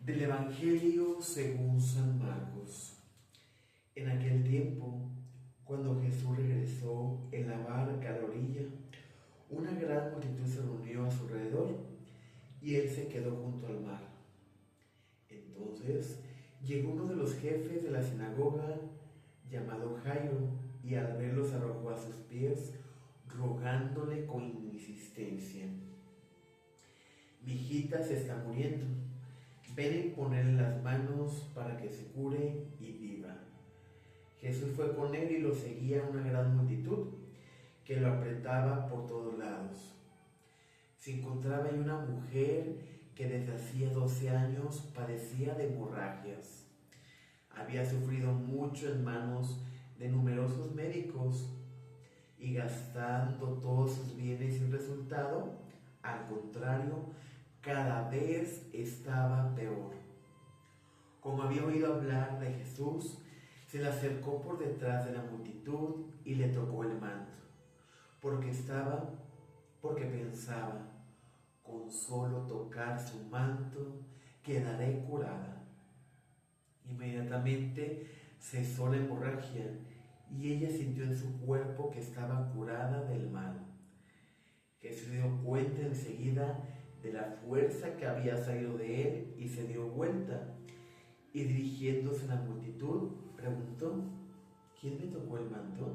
Del Evangelio según San Marcos. En aquel tiempo, cuando Jesús regresó en la barca a la orilla, una gran multitud se reunió a su alrededor y él se quedó junto al mar. Entonces llegó uno de los jefes de la sinagoga, llamado Jairo, y al verlo se arrojó a sus pies, rogándole con insistencia: «Mi hijita se está muriendo. Ven y ponerle las manos para que se cure y viva». Jesús fue con él y lo seguía una gran multitud que lo apretaba por todos lados. Se encontraba ahí una mujer que desde hacía 12 años padecía de hemorragias. Había sufrido mucho en manos de numerosos médicos y gastando todos sus bienes sin resultado, al contrario, cada vez estaba peor. Como había oído hablar de Jesús, se le acercó por detrás de la multitud y le tocó el manto, porque pensaba: con solo tocar su manto quedaré curada. Inmediatamente cesó la hemorragia y ella sintió en su cuerpo que estaba curada del mal. Jesús se dio cuenta enseguida de la fuerza que había salido de él y se dio vuelta, y dirigiéndose a la multitud preguntó: ¿quién me tocó el manto?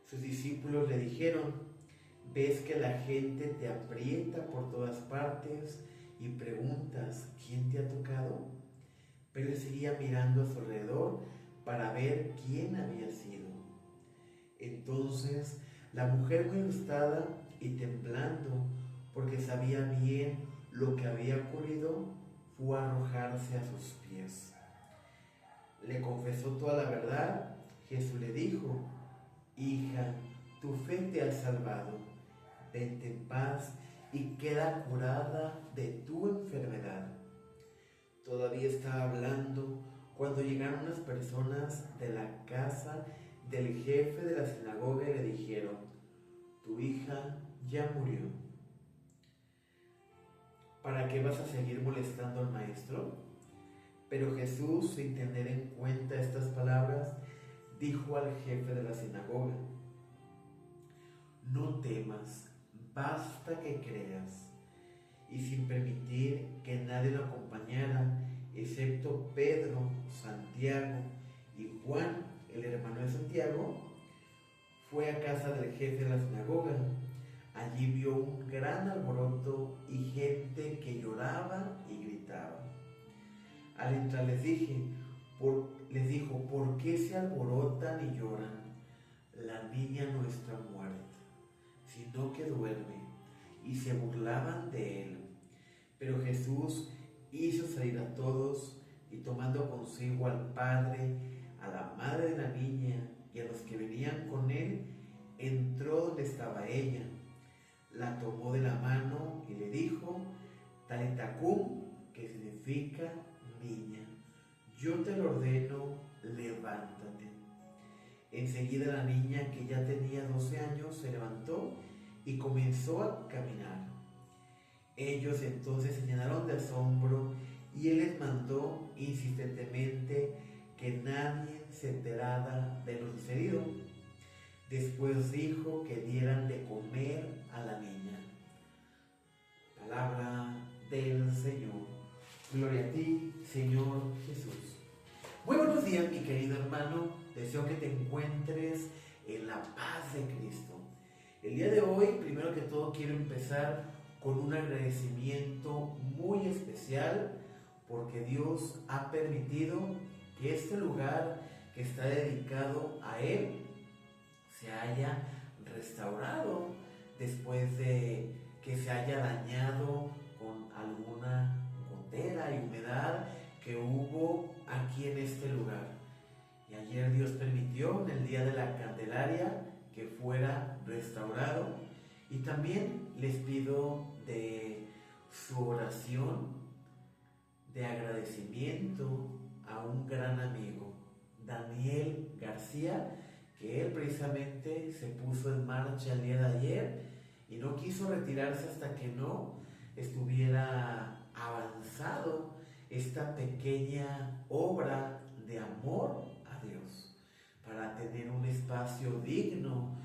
Sus discípulos le dijeron: ¿ves que la gente te aprieta por todas partes y preguntas quién te ha tocado? Pero él seguía mirando a su alrededor para ver quién había sido. Entonces la mujer, muy asustada y temblando, porque sabía bien lo que había ocurrido, fue a arrojarse a sus pies. Le confesó toda la verdad. Jesús le dijo: «Hija, tu fe te ha salvado. Vete en paz y queda curada de tu enfermedad». Todavía estaba hablando cuando llegaron unas personas de la casa del jefe de la sinagoga y le dijeron: «Tu hija ya murió. ¿Para qué vas a seguir molestando al maestro?». Pero Jesús, sin tener en cuenta estas palabras, dijo al jefe de la sinagoga: «No temas, basta que creas». Y sin permitir que nadie lo acompañara, excepto Pedro, Santiago y Juan, el hermano de Santiago, fue a casa del jefe de la sinagoga. Allí vio un gran alboroto y gente que lloraba y gritaba. Al entrar les dijo: «¿Por qué se alborotan y lloran? La niña no está muerta, sino que duerme». Y se burlaban de él. Pero Jesús hizo salir a todos y, tomando consigo al padre, a la madre de la niña y a los que venían con él, entró donde estaba ella. La tomó de la mano y le dijo: «Talita cum», que significa: «Niña, yo te lo ordeno, levántate». Enseguida la niña, que ya tenía 12 años, se levantó y comenzó a caminar. Ellos entonces se llenaron de asombro y él les mandó insistentemente que nadie se enterara de lo sucedido. Después dijo que dieran de comer a la niña. Palabra del Señor. Gloria a ti, Señor Jesús. Muy buenos días, mi querido hermano. Deseo que te encuentres en la paz de Cristo. El día de hoy, primero que todo, quiero empezar con un agradecimiento muy especial, porque Dios ha permitido que este lugar que está dedicado a Él se haya restaurado después de que se haya dañado con alguna gotera y humedad que hubo aquí en este lugar. Y ayer Dios permitió, en el día de la Candelaria, que fuera restaurado. Y también les pido de su oración de agradecimiento a un gran amigo, Daniel García, que él precisamente se puso en marcha el día de ayer y no quiso retirarse hasta que no estuviera avanzado realizado esta pequeña obra de amor a Dios, para tener un espacio digno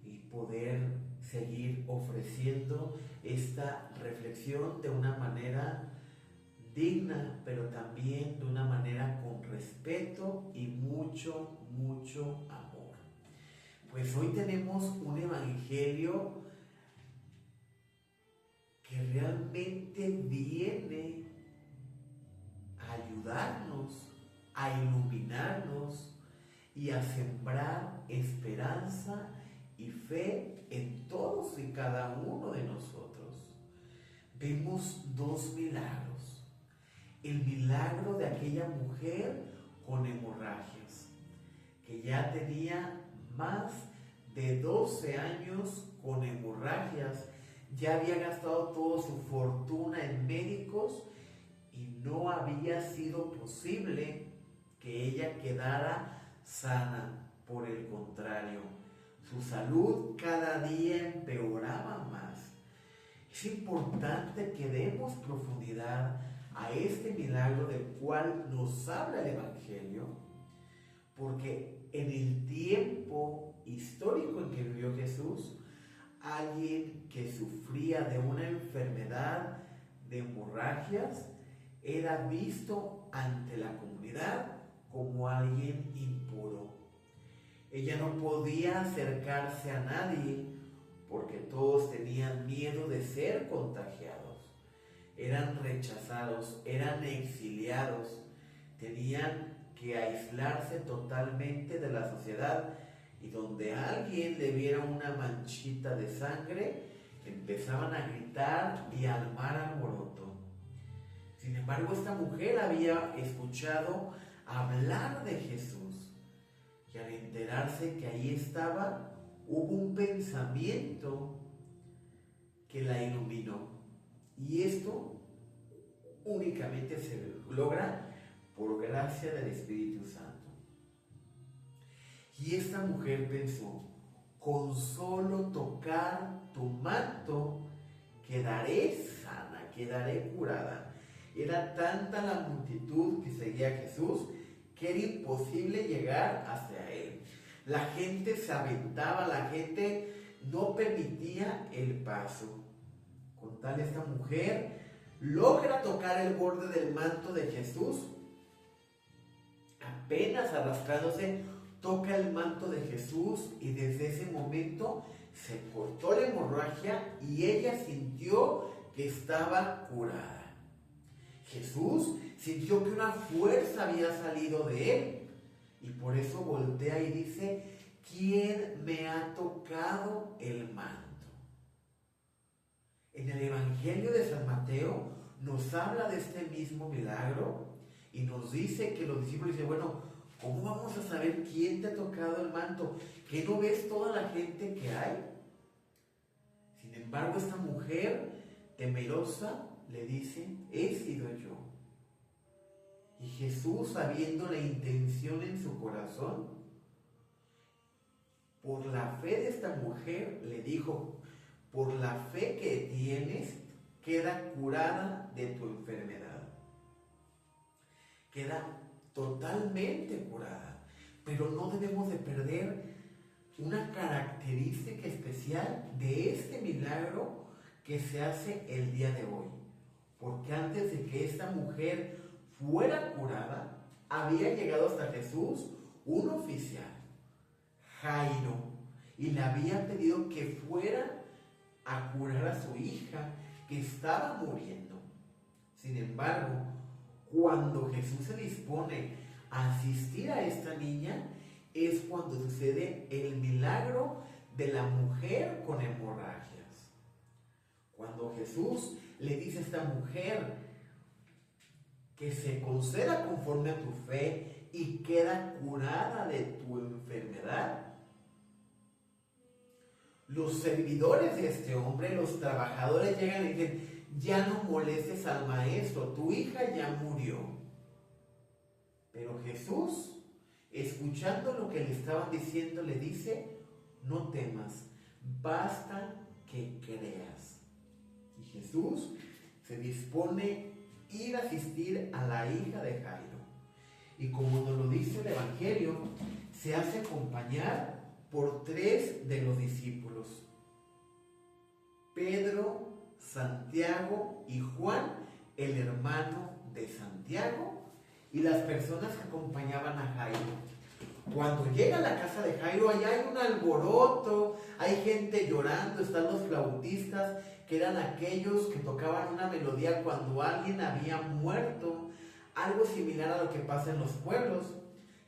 y poder seguir ofreciendo esta reflexión de una manera digna, pero también de una manera con respeto y mucho, mucho amor. Pues hoy tenemos un evangelio que realmente viene a ayudarnos, a iluminarnos y a sembrar esperanza y fe en todos y cada uno de nosotros. Vemos dos milagros. El milagro de aquella mujer con hemorragias, que ya tenía más de 12 años con hemorragias, ya había gastado toda su fortuna en médicos y no había sido posible que ella quedara sana. Por el contrario, su salud cada día empeoraba más. Es importante que demos profundidad a este milagro del cual nos habla el Evangelio, porque en el tiempo histórico en que vivió Jesús, alguien que sufría de una enfermedad de hemorragias era visto ante la comunidad como alguien impuro. Ella no podía acercarse a nadie porque todos tenían miedo de ser contagiados. Eran rechazados, eran exiliados, tenían que aislarse totalmente de la sociedad, y donde alguien le viera una manchita de sangre, empezaban a gritar y a armar alboroto. Sin embargo, esta mujer había escuchado hablar de Jesús, y al enterarse que ahí estaba, hubo un pensamiento que la iluminó. Y esto únicamente se logra por gracia del Espíritu Santo. Y esta mujer pensó: con solo tocar tu manto quedaré sana, quedaré curada. Era tanta la multitud que seguía a Jesús que era imposible llegar hacia él. La gente se aventaba, la gente no permitía el paso. Con tal, esta mujer logra tocar el borde del manto de Jesús. Apenas arrastrándose, toca el manto de Jesús, y desde ese momento se cortó la hemorragia y ella sintió que estaba curada. Jesús sintió que una fuerza había salido de él, y por eso voltea y dice: ¿quién me ha tocado el manto? En el Evangelio de San Mateo nos habla de este mismo milagro y nos dice que los discípulos dicen: bueno, ¿cómo vamos a saber quién te ha tocado el manto? ¿Que no ves toda la gente que hay? Sin embargo, esta mujer temerosa le dice: he sido yo. Y Jesús, sabiendo la intención en su corazón, por la fe de esta mujer, le dijo: por la fe que tienes, queda curada de tu enfermedad. Queda totalmente curada. Pero no debemos de perder una característica especial de este milagro que se hace el día de hoy. Porque antes de que esta mujer fuera curada, había llegado hasta Jesús un oficial, Jairo, y le había pedido que fuera a curar a su hija, que estaba muriendo. Sin embargo, cuando Jesús se dispone a asistir a esta niña, es cuando sucede el milagro de la mujer con hemorragias. Cuando Jesús le dice a esta mujer que se conceda conforme a tu fe y queda curada de tu enfermedad, los servidores de este hombre, los trabajadores, llegan y dicen: ya no molestes al maestro, tu hija ya murió. Pero Jesús, escuchando lo que le estaban diciendo, le dice: no temas, basta que creas. Y Jesús se dispone ir a asistir a la hija de Jairo. Y como nos lo dice el Evangelio, se hace acompañar por 3 de los discípulos: Pedro, Santiago y Juan, el hermano de Santiago, y las personas que acompañaban a Jairo. Cuando llega a la casa de Jairo, allá hay un alboroto, hay gente llorando, están los flautistas, que eran aquellos que tocaban una melodía cuando alguien había muerto, algo similar a lo que pasa en los pueblos,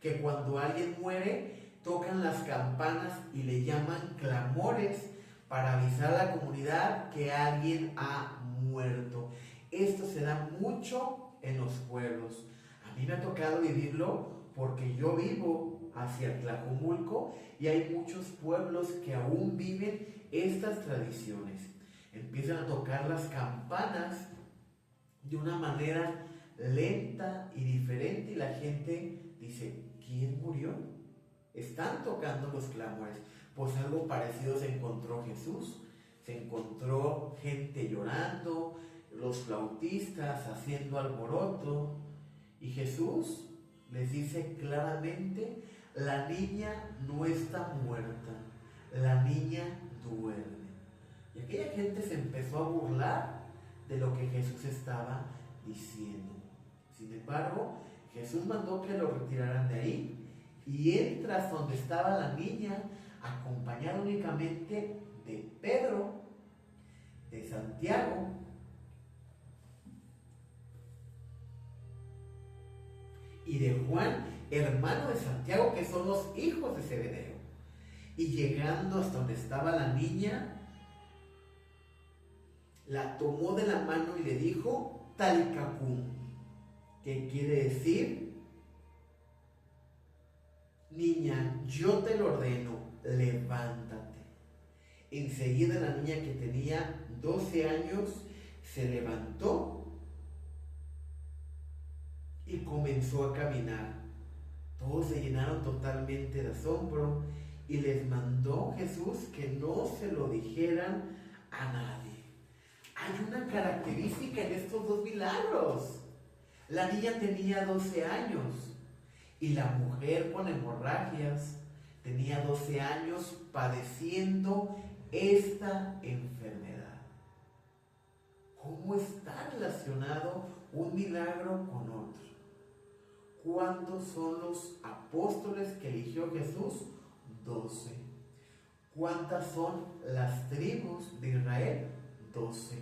que cuando alguien muere, tocan las campanas y le llaman clamores para avisar a la comunidad que alguien ha muerto. Esto se da mucho en los pueblos. A mí me ha tocado vivirlo porque yo vivo hacia Tlajomulco y hay muchos pueblos que aún viven estas tradiciones. Empiezan a tocar las campanas de una manera lenta y diferente y la gente dice: ¿quién murió? Están tocando los clamores. Pues algo parecido se encontró Jesús. Se encontró gente llorando, los flautistas haciendo alboroto, y Jesús les dice claramente: la niña no está muerta, la niña duerme. Y aquella gente se empezó a burlar de lo que Jesús estaba diciendo. Sin embargo, Jesús mandó que lo retiraran de ahí y entras donde estaba la niña, acompañada únicamente de Pedro, de Santiago y de Juan, hermano de Santiago, que son los hijos de Zebedeo. Y llegando hasta donde estaba la niña, la tomó de la mano y le dijo: Talicacum, que quiere decir: niña, yo te lo ordeno, levántate. Enseguida la niña, que tenía 12 años, se levantó y comenzó a caminar. Todos se llenaron totalmente de asombro y les mandó Jesús que no se lo dijeran a nadie. Hay una característica en estos 2 milagros. La niña tenía 12 años y la mujer con hemorragias tenía 12 años padeciendo esta enfermedad. ¿Cómo está relacionado un milagro con otro? ¿Cuántos son los apóstoles que eligió Jesús? 12. ¿Cuántas son las tribus de Israel? 12.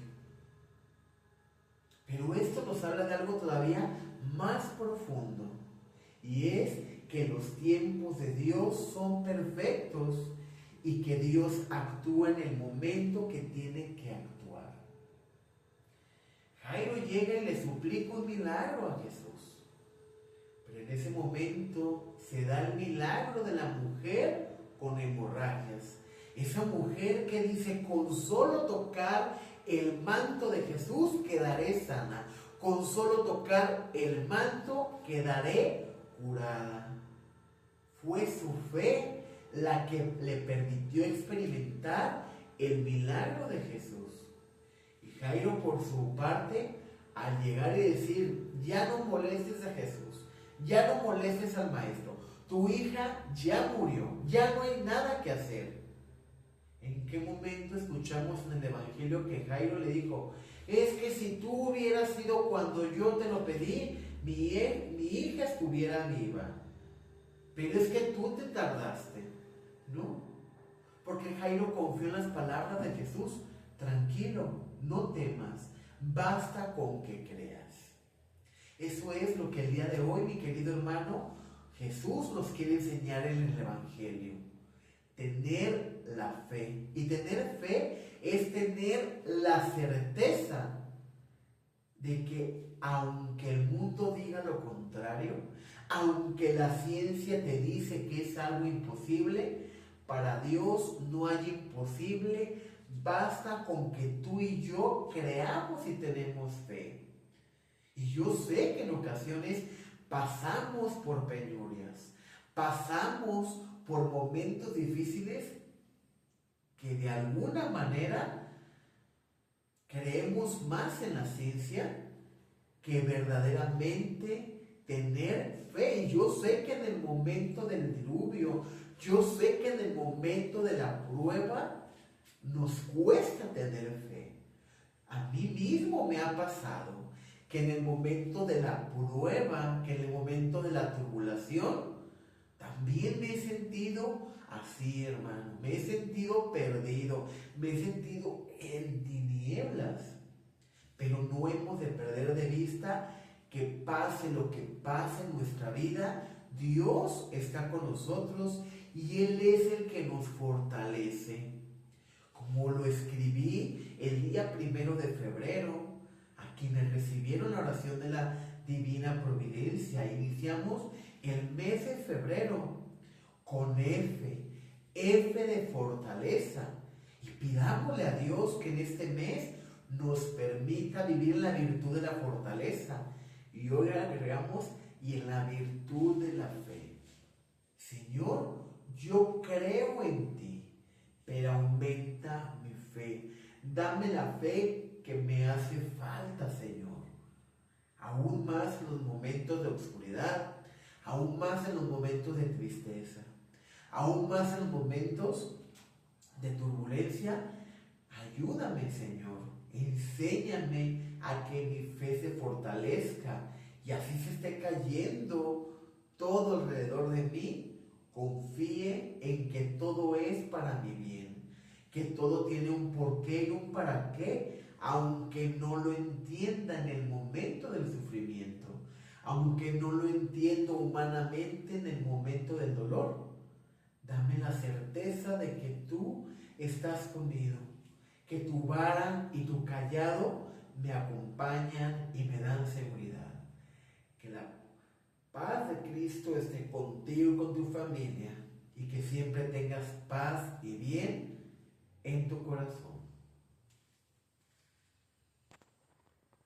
Pero esto nos habla de algo todavía más profundo, y es que los tiempos de Dios son perfectos y que Dios actúa en el momento que tiene que actuar. Jairo llega y le suplica un milagro a Jesús, pero en ese momento se da el milagro de la mujer con hemorragias. Esa mujer que dice: con solo tocar el manto de Jesús quedaré sana, con solo tocar el manto quedaré curada. Fue su fe la que le permitió experimentar el milagro de Jesús. Y Jairo, por su parte, al llegar y decir: ya no molestes a Jesús, ya no molestes al maestro, tu hija ya murió, ya no hay nada que hacer. ¿En qué momento escuchamos en el Evangelio que Jairo le dijo: es que si tú hubieras sido cuando yo te lo pedí, mi hija estuviera viva? Pero es que tú te tardaste, ¿no? Porque Jairo confió en las palabras de Jesús: tranquilo, no temas, basta con que creas. Eso es lo que el día de hoy, mi querido hermano, Jesús nos quiere enseñar en el Evangelio. Tener la fe. Y tener fe es tener la certeza de que aunque el mundo diga lo contrario, aunque la ciencia te dice que es algo imposible, para Dios no hay imposible. Basta con que tú y yo creamos y tenemos fe. Y yo sé que en ocasiones pasamos por penurias, pasamos por momentos difíciles que de alguna manera creemos más en la ciencia que verdaderamente tener fe. Y yo sé que en el momento del diluvio, yo sé que en el momento de la prueba, nos cuesta tener fe. A mí mismo me ha pasado que en el momento de la prueba, que en el momento de la tribulación, también me he sentido así, hermano. Me he sentido perdido, me he sentido en tinieblas. Pero no hemos de perder de vista que pase lo que pase en nuestra vida, Dios está con nosotros y Él es el que nos fortalece. Como lo escribí el día 1 de febrero, a quienes recibieron la oración de la Divina Providencia, iniciamos el mes de febrero con F de fortaleza. Y pidámosle a Dios que en este mes nos permita vivir en la virtud de la fortaleza. Y hoy agregamos, y en la virtud de la fe. Señor, yo creo en ti, pero aumenta mi fe. Dame la fe que me hace falta, Señor. Aún más en los momentos de oscuridad, aún más en los momentos de tristeza, aún más en los momentos de turbulencia. Ayúdame, Señor. Enséñame a que mi fe se fortalezca y así se esté cayendo todo alrededor de mí. Confíe en que todo es para mi bien, que todo tiene un porqué y un para qué, aunque no lo entienda en el momento del sufrimiento, aunque no lo entiendo humanamente en el momento del dolor. Dame la certeza de que tú estás conmigo, que tu vara y tu callado me acompañan y me dan seguridad. Que la paz de Cristo esté contigo y con tu familia y que siempre tengas paz y bien en tu corazón.